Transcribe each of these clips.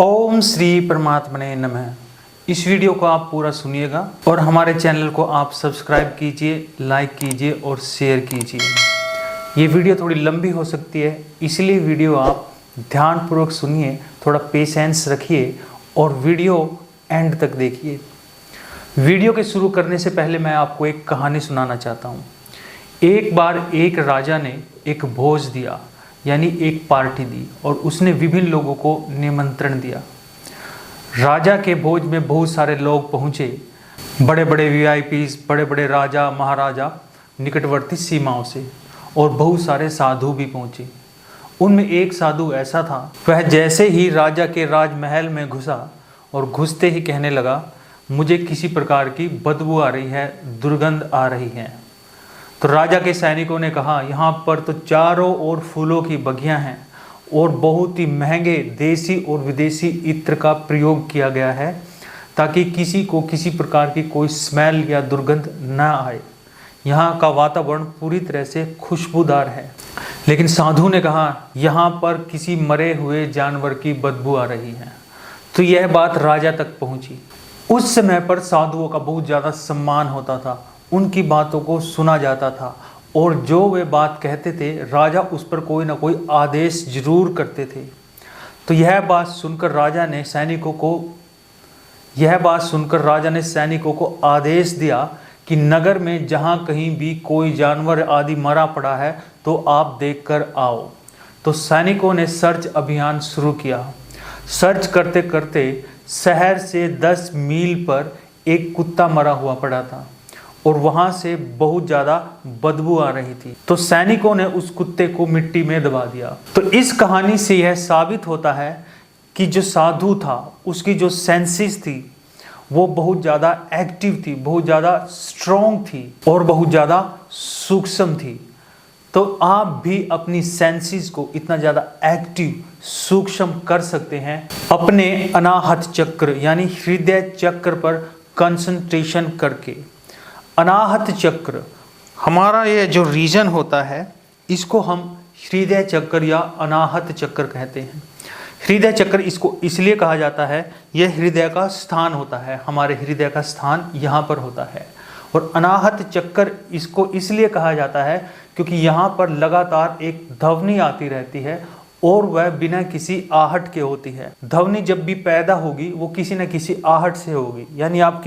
ओम श्री परमात्मने नमः। इस वीडियो को आप पूरा सुनिएगा और हमारे चैनल को आप सब्सक्राइब कीजिए, लाइक कीजिए और शेयर कीजिए। ये वीडियो थोड़ी लंबी हो सकती है, इसलिए वीडियो आप ध्यानपूर्वक सुनिए, थोड़ा पेशेंस रखिए और वीडियो एंड तक देखिए। वीडियो के शुरू करने से पहले मैं आपको एक कहानी सुनाना चाहता हूँ। एक बार एक राजा ने एक भोज दिया, यानी एक पार्टी दी और उसने विभिन्न लोगों को निमंत्रण दिया। राजा के भोज में बहुत सारे लोग पहुँचे, बड़े बड़े वीआईपीज, बड़े बड़े राजा महाराजा निकटवर्ती सीमाओं से, और बहुत सारे साधु भी पहुँचे। उनमें एक साधु ऐसा था, वह जैसे ही राजा के राजमहल में घुसा और घुसते ही कहने लगा, मुझे किसी प्रकार की बदबू आ रही है, दुर्गंध आ रही है। तो राजा के सैनिकों ने कहा, यहाँ पर तो चारों ओर फूलों की बगियां हैं और बहुत ही महंगे देसी और विदेशी इत्र का प्रयोग किया गया है ताकि किसी को किसी प्रकार की कोई स्मेल या दुर्गंध न आए। यहाँ का वातावरण पूरी तरह से खुशबूदार है। लेकिन साधु ने कहा, यहाँ पर किसी मरे हुए जानवर की बदबू आ रही है। तो यह बात राजा तक पहुँची। उस समय पर साधुओं का बहुत ज़्यादा सम्मान होता था, उनकी बातों को सुना जाता था और जो वे बात कहते थे राजा उस पर कोई ना कोई आदेश जरूर करते थे। तो यह बात सुनकर राजा ने सैनिकों को आदेश दिया कि नगर में जहाँ कहीं भी कोई जानवर आदि मरा पड़ा है तो आप देखकर आओ। तो सैनिकों ने सर्च अभियान शुरू किया। सर्च करते करते शहर से 10 मील पर एक कुत्ता मरा हुआ पड़ा था और वहाँ से बहुत ज़्यादा बदबू आ रही थी। तो सैनिकों ने उस कुत्ते को मिट्टी में दबा दिया। तो इस कहानी से यह साबित होता है कि जो साधु था उसकी जो सेंसेस थी वो बहुत ज़्यादा एक्टिव थी, बहुत ज़्यादा स्ट्रॉन्ग थी और बहुत ज़्यादा सूक्ष्म थी। तो आप भी अपनी सेंसेस को इतना ज़्यादा एक्टिव, सूक्ष्म कर सकते हैं अपने अनाहत चक्र यानी हृदय चक्र पर कंसंट्रेशन करके। अनाहत चक्र हमारा ये जो रीजन होता है इसको हम हृदय चक्र या अनाहत चक्र कहते हैं। हृदय चक्र इसको इसलिए कहा जाता है, यह हृदय का स्थान होता है, हमारे हृदय का स्थान यहाँ पर होता है। और अनाहत चक्र इसको इसलिए कहा जाता है क्योंकि यहाँ पर लगातार एक ध्वनि आती रहती है और वह बिना किसी आहट के होती है। ध्वनि जब भी पैदा होगी वो किसी न किसी आहट से होगी, यानी आप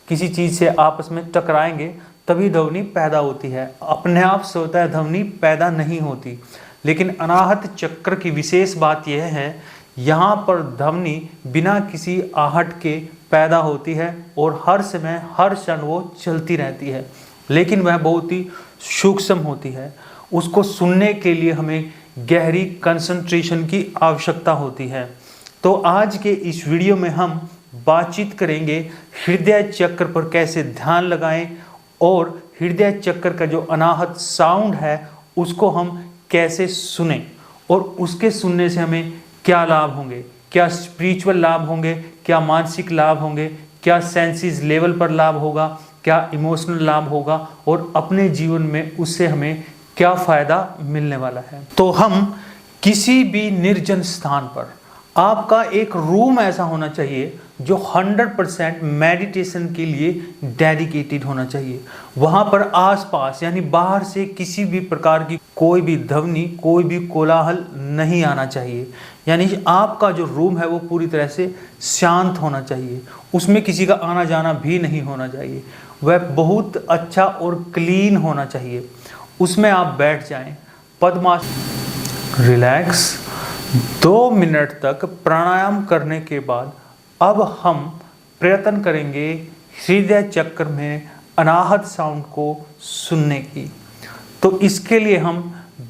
किसी चीज़ से आपस में टकराएंगे तभी ध्वनि पैदा होती है, अपने आप से होता है ध्वनि पैदा नहीं होती। लेकिन अनाहत चक्र की विशेष बात यह है, यहाँ पर ध्वनि बिना किसी आहट के पैदा होती है और हर समय हर क्षण वो चलती रहती है, लेकिन वह बहुत ही सूक्ष्म होती है। उसको सुनने के लिए हमें गहरी कंसंट्रेशन की आवश्यकता होती है। तो आज के इस वीडियो में हम बातचीत करेंगे हृदय चक्र पर कैसे ध्यान लगाएं और हृदय चक्र का जो अनाहत साउंड है उसको हम कैसे सुने और उसके सुनने से हमें क्या लाभ होंगे, क्या स्पिरिचुअल लाभ होंगे, क्या मानसिक लाभ होंगे, क्या सेंसेस लेवल पर लाभ होगा, क्या इमोशनल लाभ होगा और अपने जीवन में उससे हमें क्या फ़ायदा मिलने वाला है। तो हम किसी भी निर्जन स्थान पर आपका एक रूम ऐसा होना चाहिए जो 100% मेडिटेशन के लिए डेडिकेटेड होना चाहिए। वहाँ पर आसपास यानी बाहर से किसी भी प्रकार की कोई भी ध्वनि, कोई भी कोलाहल नहीं आना चाहिए। यानी आपका जो रूम है वो पूरी तरह से शांत होना चाहिए, उसमें किसी का आना जाना भी नहीं होना चाहिए। वह बहुत अच्छा और क्लीन होना चाहिए। उसमें आप बैठ जाएं, पद्मासन, रिलैक्स। 2 मिनट तक प्राणायाम करने के बाद अब हम प्रयत्न करेंगे हृदय चक्र में अनाहत साउंड को सुनने की। तो इसके लिए हम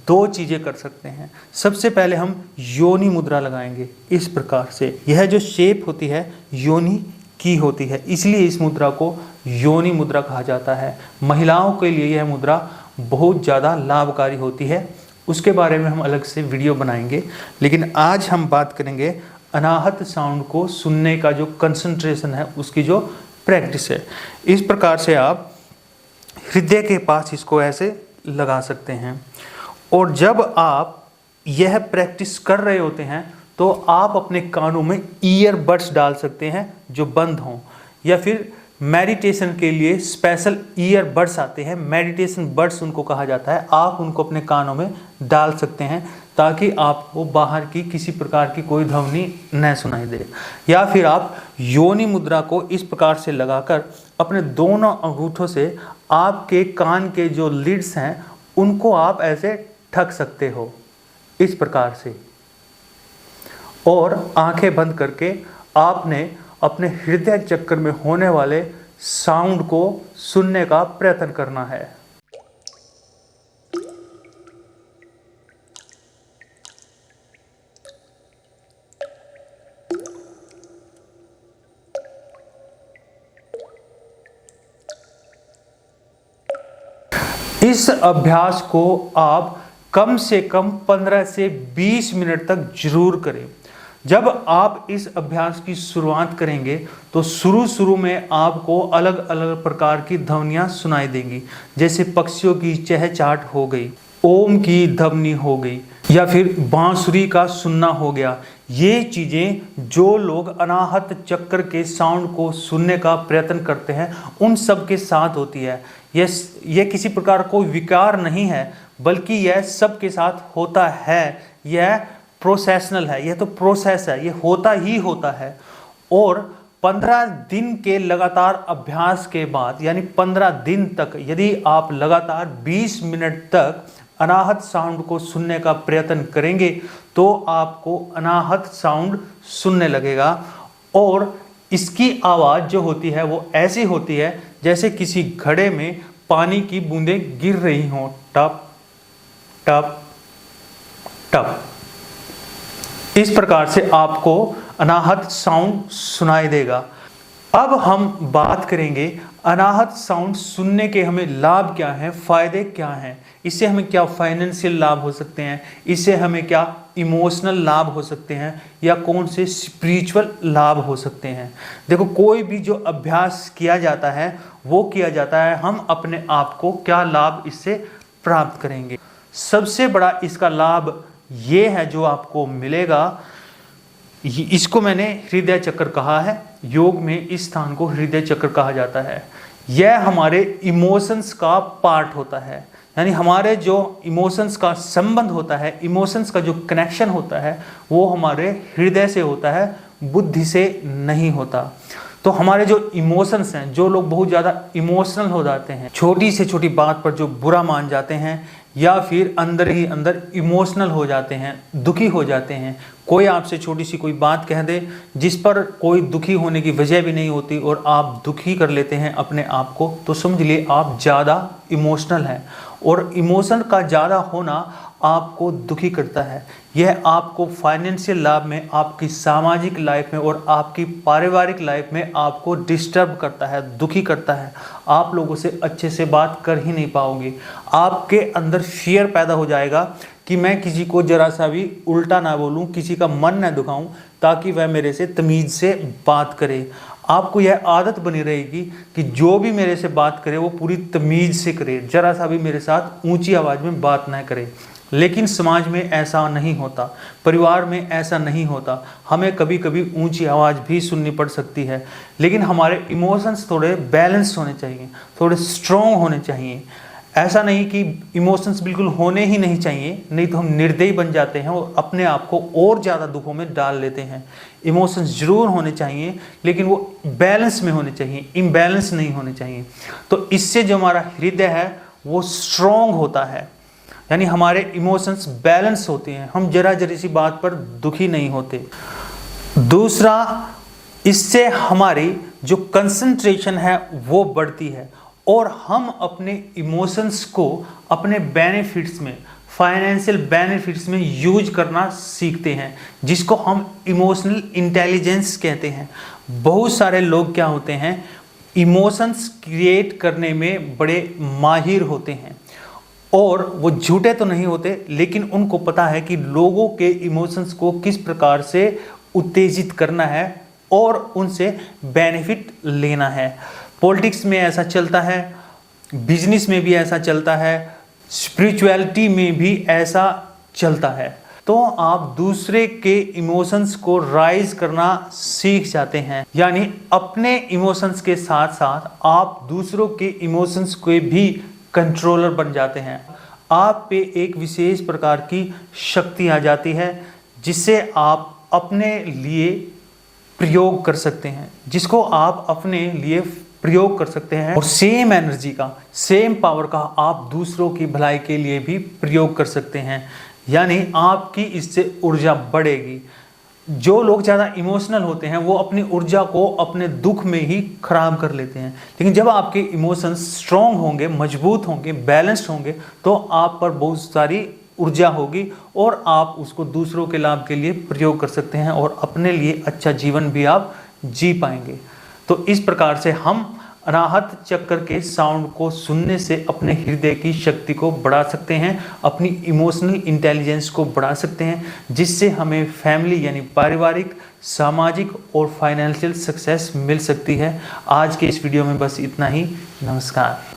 2 चीज़ें कर सकते हैं। सबसे पहले हम योनि मुद्रा लगाएंगे इस प्रकार से। यह जो शेप होती है योनि की होती है, इसलिए इस मुद्रा को योनि मुद्रा कहा जाता है। महिलाओं के लिए यह मुद्रा बहुत ज़्यादा लाभकारी होती है, उसके बारे में हम अलग से वीडियो बनाएंगे। लेकिन आज हम बात करेंगे अनाहत साउंड को सुनने का जो कंसंट्रेशन है, उसकी जो प्रैक्टिस है। इस प्रकार से आप हृदय के पास इसको ऐसे लगा सकते हैं और जब आप यह प्रैक्टिस कर रहे होते हैं तो आप अपने कानों में ईयरबड्स डाल सकते हैं जो बंद हों, या फिर मेडिटेशन के लिए स्पेशल ईयरबड्स आते हैं, मेडिटेशन बड्स उनको कहा जाता है, आप उनको अपने कानों में डाल सकते हैं ताकि आपको बाहर की किसी प्रकार की कोई ध्वनि न सुनाई दे। या फिर आप योनि मुद्रा को इस प्रकार से लगाकर अपने दोनों अंगूठों से आपके कान के जो लिड्स हैं उनको आप ऐसे ठग सकते हो इस प्रकार से, और आंखें बंद करके आपने अपने हृदय चक्र में होने वाले साउंड को सुनने का प्रयत्न करना है। इस अभ्यास को आप कम से कम 15 से 20 मिनट तक जरूर करें। जब आप इस अभ्यास की शुरुआत करेंगे तो शुरू में आपको अलग अलग प्रकार की ध्वनियां सुनाई देंगी, जैसे पक्षियों की चहचहाट हो गई, ओम की ध्वनि हो गई, या फिर बांसुरी का सुनना हो गया। ये चीज़ें जो लोग अनाहत चक्र के साउंड को सुनने का प्रयत्न करते हैं उन सब के साथ होती है। यह किसी प्रकार कोई विकार नहीं है, बल्कि यह सबके साथ होता है। यह प्रोसेशनल है, यह तो प्रोसेस है, यह होता ही होता है। और 15 दिन के लगातार अभ्यास के बाद, यानी 15 दिन तक यदि आप लगातार 20 मिनट तक अनाहत साउंड को सुनने का प्रयत्न करेंगे तो आपको अनाहत साउंड सुनने लगेगा। और इसकी आवाज़ जो होती है वो ऐसी होती है जैसे किसी घड़े में पानी की बूंदें गिर रही हों, टप टप टप। इस प्रकार से आपको अनाहत साउंड सुनाई देगा। अब हम बात करेंगे अनाहत साउंड सुनने के हमें लाभ क्या हैं, फायदे क्या हैं, इससे हमें क्या फाइनेंशियल लाभ हो सकते हैं, इससे हमें क्या इमोशनल लाभ हो सकते हैं, या कौन से स्पिरिचुअल लाभ हो सकते हैं। देखो, कोई भी जो अभ्यास किया जाता है वो किया जाता है हम अपने आप को क्या लाभ इससे प्राप्त करेंगे। सबसे बड़ा इसका लाभ ये है जो आपको मिलेगा, इसको मैंने हृदय चक्र कहा है। योग में इस स्थान को हृदय चक्र कहा जाता है। यह हमारे इमोशंस का पार्ट होता है, यानी हमारे जो इमोशंस का संबंध होता है, इमोशंस का जो कनेक्शन होता है वो हमारे हृदय से होता है, बुद्धि से नहीं होता। तो हमारे जो इमोशंस हैं, जो लोग बहुत ज़्यादा इमोशनल हो जाते हैं, छोटी से छोटी बात पर जो बुरा मान जाते हैं, या फिर अंदर ही अंदर इमोशनल हो जाते हैं, दुखी हो जाते हैं, कोई आपसे छोटी सी कोई बात कह दे जिस पर कोई दुखी होने की वजह भी नहीं होती और आप दुखी कर लेते हैं अपने आप को, तो समझ लिए आप ज़्यादा इमोशनल हैं। और इमोशन का ज़्यादा होना आपको दुखी करता है। यह आपको फाइनेंशियल लाभ में, आपकी सामाजिक लाइफ में और आपकी पारिवारिक लाइफ में आपको डिस्टर्ब करता है, दुखी करता है। आप लोगों से अच्छे से बात कर ही नहीं पाओगे। आपके अंदर फियर पैदा हो जाएगा कि मैं किसी को जरा सा भी उल्टा ना बोलूं, किसी का मन ना दुखाऊं, ताकि वह मेरे से तमीज़ से बात करे। आपको यह आदत बनी रहेगी कि जो भी मेरे से बात करे वो पूरी तमीज़ से करे, जरा सा भी मेरे साथ ऊंची आवाज़ में बात ना करे। लेकिन समाज में ऐसा नहीं होता, परिवार में ऐसा नहीं होता। हमें कभी कभी ऊंची आवाज़ भी सुननी पड़ सकती है, लेकिन हमारे इमोशंस थोड़े बैलेंस होने चाहिए, थोड़े स्ट्रॉन्ग होने चाहिए। ऐसा नहीं कि इमोशंस बिल्कुल होने ही नहीं चाहिए, नहीं तो हम निर्दयी बन जाते हैं और अपने आप को और ज़्यादा दुखों में डाल लेते हैं। इमोशंस जरूर होने चाहिए, लेकिन वो बैलेंस में होने चाहिए, इम्बैलेंस नहीं होने चाहिए। तो इससे जो हमारा हृदय है वो स्ट्रॉन्ग होता है, यानी हमारे इमोशंस बैलेंस होते हैं, हम जरा जरी सी बात पर दुखी नहीं होते। दूसरा, इससे हमारी जो कंसंट्रेशन है वो बढ़ती है और हम अपने इमोशंस को अपने बेनिफिट्स में, फाइनेंशियल बेनिफिट्स में यूज करना सीखते हैं, जिसको हम इमोशनल इंटेलिजेंस कहते हैं। बहुत सारे लोग क्या होते हैं, इमोशंस क्रिएट करने में बड़े माहिर होते हैं और वो झूठे तो नहीं होते, लेकिन उनको पता है कि लोगों के इमोशंस को किस प्रकार से उत्तेजित करना है और उनसे बेनिफिट लेना है। पॉलिटिक्स में ऐसा चलता है, बिजनेस में भी ऐसा चलता है, स्पिरिचुअलिटी में भी ऐसा चलता है। तो आप दूसरे के इमोशंस को राइज करना सीख जाते हैं। यानी अपने इमोशंस के साथ साथ आप दूसरों के इमोशंस को भी कंट्रोलर बन जाते हैं। आप पे एक विशेष प्रकार की शक्ति आ जाती है जिससे आप अपने लिए प्रयोग कर सकते हैं, जिसको आप अपने लिए प्रयोग कर सकते हैं। और सेम एनर्जी का, सेम पावर का आप दूसरों की भलाई के लिए भी प्रयोग कर सकते हैं। यानी आपकी इससे ऊर्जा बढ़ेगी। जो लोग ज़्यादा इमोशनल होते हैं वो अपनी ऊर्जा को अपने दुख में ही खराब कर लेते हैं, लेकिन जब आपके इमोशंस स्ट्रॉन्ग होंगे, मजबूत होंगे, बैलेंस्ड होंगे, तो आप पर बहुत सारी ऊर्जा होगी और आप उसको दूसरों के लाभ के लिए प्रयोग कर सकते हैं और अपने लिए अच्छा जीवन भी आप जी पाएंगे। तो इस प्रकार से हम अनाहत चक्र के साउंड को सुनने से अपने हृदय की शक्ति को बढ़ा सकते हैं, अपनी इमोशनल इंटेलिजेंस को बढ़ा सकते हैं, जिससे हमें फैमिली यानी पारिवारिक, सामाजिक और फाइनेंशियल सक्सेस मिल सकती है। आज के इस वीडियो में बस इतना ही। नमस्कार।